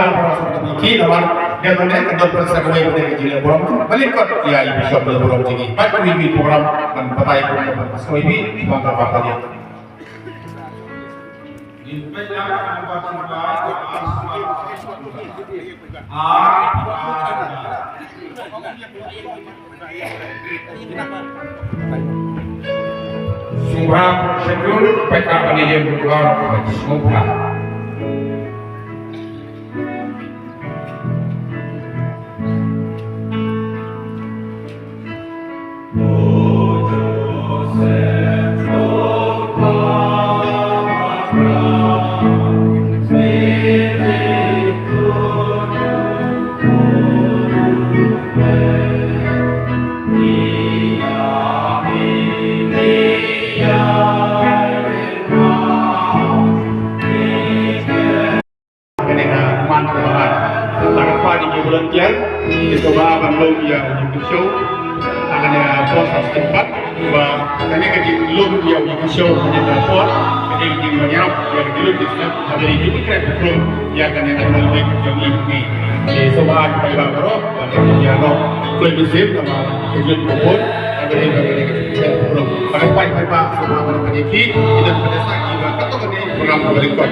bang para seperti ini lawan dan mana kedua persen kami pada jadi program balik kot ya ibu shop program jadi pak ini program dan pakai program so ini bang apa tadi Subha prosedur PK pendidikan berkeluar Subha volunteer itu bahan belum yang untuk show ada proses tempat karena kita belum yang untuk show hanya telepon jadi kita menyerap yang belum disediakan ada di kredit belum yang akan yang lebih yang ini di sobat kita baru dan yang no klaim besar sama kredit telepon ada di bagian belum pada pai pak sama orang pendidik kita pada saat kita katakan program berikut